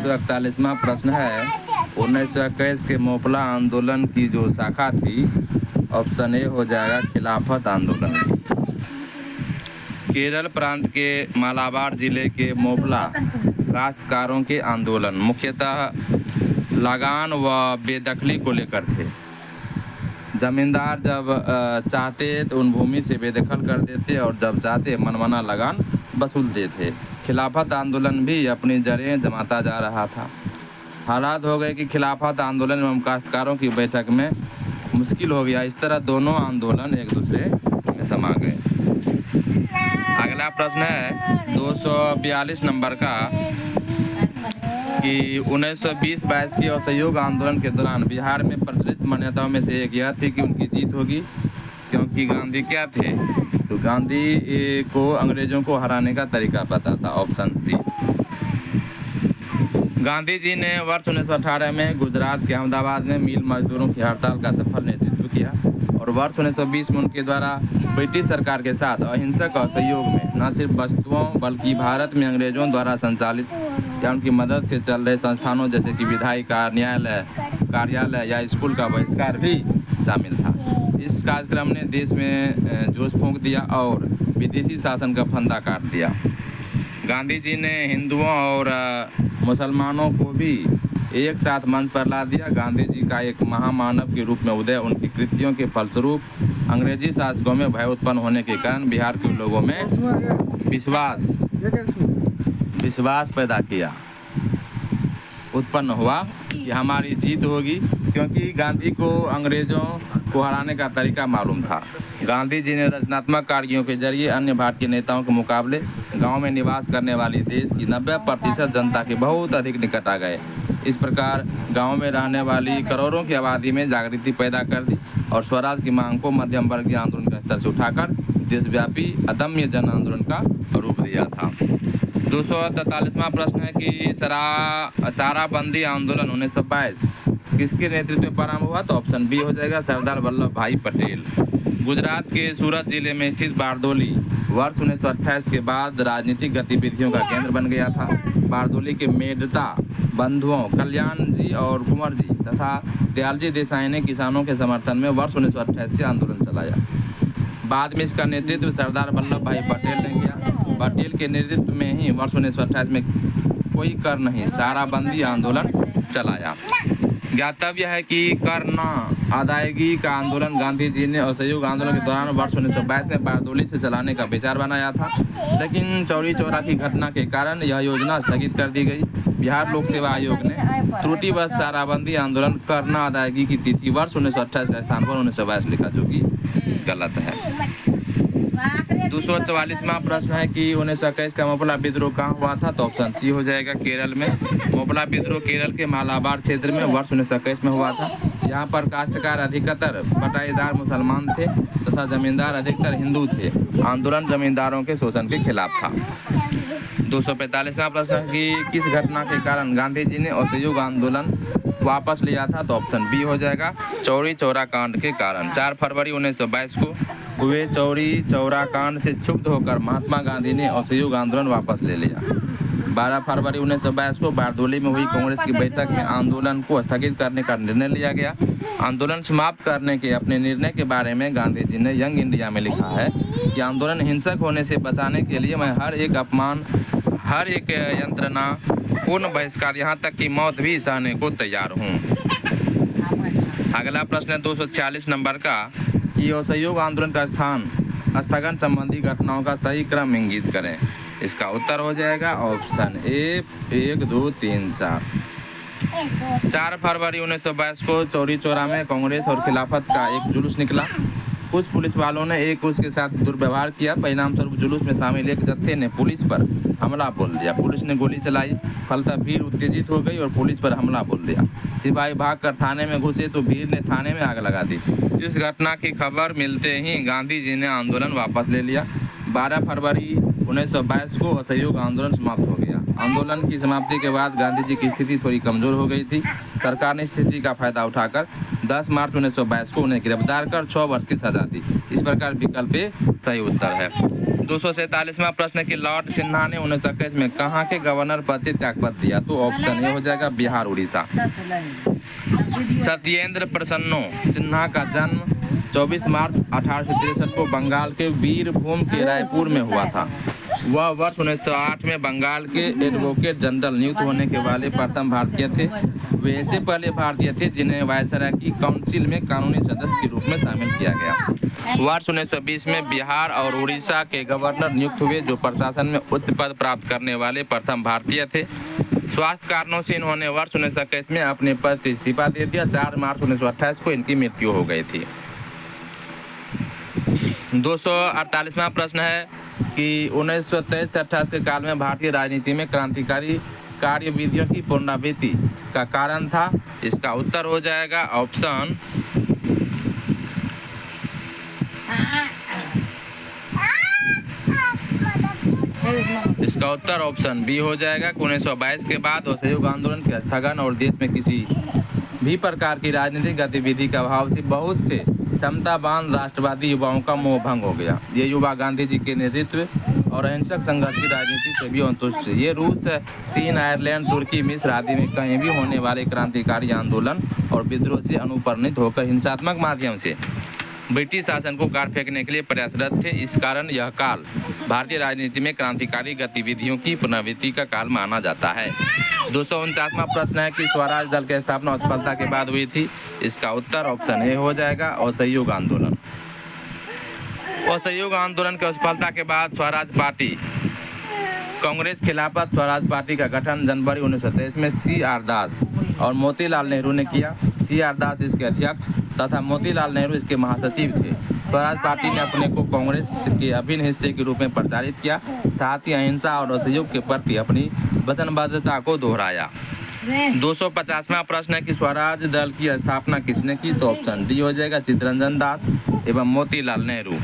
1941वां प्रश्न है, 1921 के मोपला आंदोलन की जो शाखा थी, ऑप्शन ए हो जाएगा खिलाफत आंदोलन। केरल प्रांत के मालाबार जिले के मोपला काश्तकारों के आंदोलन मुख्यतः लगान व बेदखली को लेकर थे। जमींदार जब चाहते तो उन भूमि से बेदखल कर देते और जब चाहते मनमाना लगान वसूलते थे। खिलाफत आंदोलन भी अपनी जड़ें जमाता जा रहा था। हालात हो गए कि खिलाफत आंदोलन एवं काश्तकारों की बैठक में मुश्किल हो गया। इस तरह दोनों आंदोलन एक दूसरे में समा गए। अगला प्रश्न है 242 नंबर का कि 1920-22 के असहयोग आंदोलन के दौरान बिहार में प्रचलित मान्यताओं में से एक यह थी कि उनकी जीत होगी, क्योंकि गांधी क्या थे, तो गांधी को अंग्रेजों को हराने का तरीका पता था, ऑप्शन सी। गांधी जी ने वर्ष 1918 में गुजरात के अहमदाबाद में मिल मजदूरों की हड़ताल का सफल नेतृत्व किया और वर्ष 1920 में उनके द्वारा ब्रिटिश सरकार के साथ अहिंसक असहयोग में न सिर्फ वस्तुओं बल्कि भारत में अंग्रेजों द्वारा संचालित या उनकी मदद से चल रहे संस्थानों जैसे कि विधायी न्यायालय, कार्यालय या स्कूल का बहिष्कार भी शामिल था। इस कार्यक्रम ने देश में जोश फूंक दिया और विदेशी शासन का फंदा काट दिया। गांधी जी ने हिंदुओं और मुसलमानों को भी एक साथ मंच पर ला दिया। गांधी जी का एक महामानव के रूप में उदय उनकी कृतियों के फलस्वरूप अंग्रेजी शासकों में भय उत्पन्न होने के कारण बिहार के लोगों में विश्वास पैदा किया, उत्पन्न हुआ कि हमारी जीत होगी, क्योंकि गांधी को अंग्रेजों को हराने का तरीका मालूम था। गांधी जी ने रचनात्मक कार्यों के जरिए अन्य भारतीय नेताओं के मुकाबले गांव में निवास करने वाली देश की 90% जनता के बहुत अधिक निकट आ गए। इस प्रकार गांव में रहने वाली करोड़ों की आबादी में जागृति पैदा कर दी और स्वराज की मांग को मध्यम वर्गीय आंदोलन का स्तर से उठाकर देशव्यापी अदम्य जन आंदोलन का रूप दिया था। 243वां प्रश्न है कि शराबबंदी आंदोलन 1922 किसके नेतृत्व में प्रारंभ हुआ, तो ऑप्शन बी हो जाएगा सरदार वल्लभ भाई पटेल। गुजरात के सूरत जिले में स्थित बारदोली वर्ष 1928 के बाद राजनीतिक गतिविधियों का केंद्र बन गया था। बारदोली के मेड़ता बंधुओं कल्याण जी और कुंवर जी तथा दयालजी देसाई ने किसानों के समर्थन में वर्ष 1928 से आंदोलन चलाया। बाद में इसका नेतृत्व सरदार वल्लभ भाई पटेल ने किया। पटेल के नेतृत्व में ही वर्ष 1928 में कोई कर नहीं शराबबंदी आंदोलन चलाया। ज्ञातव्य है कि कर न अदायगी का आंदोलन गांधी जी ने असहयोग आंदोलन के दौरान वर्ष 1922 में बारदोली से चलाने का विचार बनाया था, लेकिन चौरी चौरा की घटना के कारण यह योजना स्थगित कर दी गई। बिहार लोक सेवा आयोग ने त्रुटिवश शराबबंदी आंदोलन कर न अदायगी की तिथि वर्ष 1928 के स्थान पर 1922 लिखा, जो कि गलत है। 244वां प्रश्न है कि 1921 का मोपला विद्रोह कहाँ हुआ था, तो ऑप्शन सी हो जाएगा केरल में। मोपला विद्रोह केरल के मालाबार क्षेत्र में वर्ष 1921 में हुआ था। यहाँ पर काश्तकार अधिकतर बटाईदार मुसलमान थे तथा जमींदार अधिकतर हिंदू थे। आंदोलन जमींदारों के शोषण के खिलाफ था। 245वां प्रश्न है कि किस घटना के कारण गांधी जी ने असहयोग आंदोलन वापस लिया था, तो ऑप्शन बी हो जाएगा चौरी चौरा कांड के कारण। 4 फरवरी 1922 को हुए चौरी चौरा कांड से क्षुब्ध होकर महात्मा गांधी ने असहयोग आंदोलन वापस ले लिया। 12 फरवरी 1922 को बारदोली में हुई कांग्रेस की बैठक में आंदोलन को स्थगित करने का निर्णय लिया गया। आंदोलन समाप्त करने के अपने निर्णय के बारे में गांधी जी ने यंग इंडिया में लिखा है कि आंदोलन हिंसक होने से बचाने के लिए मैं हर एक अपमान, हर एक यंत्रणा, पूर्ण बहिष्कार, यहाँ तक कि मौत भी सहने को तैयार हूँ। अगला प्रश्न है 246 नंबर का कि असहयोग आंदोलन का स्थगन संबंधी घटनाओं का सही क्रम इंगित करें। इसका उत्तर हो जाएगा ऑप्शन ए 1, 2, 3, 4। 4 फरवरी 1922 को चौरी चौरा में कांग्रेस और खिलाफत का एक जुलूस निकला। कुछ पुलिस वालों ने एक उसके साथ दुर्व्यवहार किया। परिणाम स्वरूप जुलूस में शामिल एक जत्थे ने पुलिस पर हमला बोल दिया। पुलिस ने गोली चलाई, फलतः भीड़ उत्तेजित हो गई और पुलिस पर हमला बोल दिया। सिपाही भागकर थाने में घुसे तो भीड़ ने थाने में आग लगा दी। इस घटना की खबर मिलते ही गांधी जी ने आंदोलन वापस ले लिया। 12 फरवरी 1922 को असहयोग आंदोलन समाप्त हो गया। आंदोलन की समाप्ति के बाद गांधी जी की स्थिति थोड़ी कमजोर हो गई थी। सरकार ने स्थिति का फायदा उठाकर 10 मार्च 1922 को उन्हें गिरफ्तार कर 6 वर्ष की सजा दी। इस प्रकार विकल्प ए सही उत्तर है। 247वां प्रश्न कि लॉर्ड सिन्हा ने 1921 में कहाँ के गवर्नर पद से त्यागपत्र दिया? तो ऑप्शन ए हो जाएगा बिहार उड़ीसा। सत्येंद्र प्रसन्नो सिन्हा का जन्म 24 मार्च 1863 को बंगाल के वीरभूम के रायपुर में हुआ था। वह वर्ष 1908 में बंगाल के एडवोकेट जनरल नियुक्त होने के वाले प्रथम भारतीय थे। वे ऐसे पहले भारतीय थे जिन्हें वायसराय की काउंसिल में कानूनी सदस्य के रूप में शामिल किया गया। वर्ष 1920 में बिहार और उड़ीसा के गवर्नर नियुक्त हुए, जो प्रशासन में उच्च पद प्राप्त करने वाले प्रथम भारतीय थे। स्वास्थ्य कारणों से इन्होंने वर्ष 1921 में अपने पद से इस्तीफा दे दिया। 4 मार्च 1928 को इनकी मृत्यु हो गई थी। 248वां प्रश्न है कि 1923 से 28 के काल में भारतीय राजनीति में क्रांतिकारी कार्यविधियों की पुनरावृत्ति का कारण था। इसका उत्तर हो जाएगा ऑप्शन इसका उत्तर ऑप्शन बी हो जाएगा। 1922 के बाद असहयोग आंदोलन के स्थगन और देश में किसी भी प्रकार की राजनीतिक गतिविधि का अभाव से बहुत से क्षमतावान राष्ट्रवादी युवाओं का मोह भंग हो गया। ये युवा गांधी जी के नेतृत्व और अहिंसक संघर्ष की राजनीति से भी संतुष्ट थे। ये रूस, चीन, आयरलैंड, तुर्की, मिस्र आदि में कहीं भी होने वाले क्रांतिकारी आंदोलन और विद्रोह से अनुप्राणित होकर हिंसात्मक माध्यम से ब्रिटिश शासन को गाड़ फेंकने के लिए प्रयासरत थे। इस कारण यह काल भारतीय राजनीति में क्रांतिकारी गतिविधियों की पुनरावृत्ति का काल माना जाता है। 249वां प्रश्न है कि स्वराज दल की स्थापना असफलता के बाद हुई थी। इसका उत्तर ऑप्शन ए हो जाएगा असहयोग आंदोलन। असहयोग आंदोलन की असफलता के बाद स्वराज पार्टी कांग्रेस खिलाफत स्वराज पार्टी का गठन जनवरी 1923 में C.R. दास और मोतीलाल नेहरू ने किया। C.R. दास इसके अध्यक्ष तथा मोतीलाल नेहरू इसके महासचिव थे। स्वराज पार्टी ने अपने को कांग्रेस के अभिन्न हिस्से के रूप में प्रचारित किया, साथ ही अहिंसा और असहयोग के प्रति अपनी वचनबद्धता को दोहराया। 250वां प्रश्न है कि स्वराज दल की स्थापना किसने की? तो ऑप्शन डी हो जाएगा चित्तरंजन दास एवं मोतीलाल नेहरू।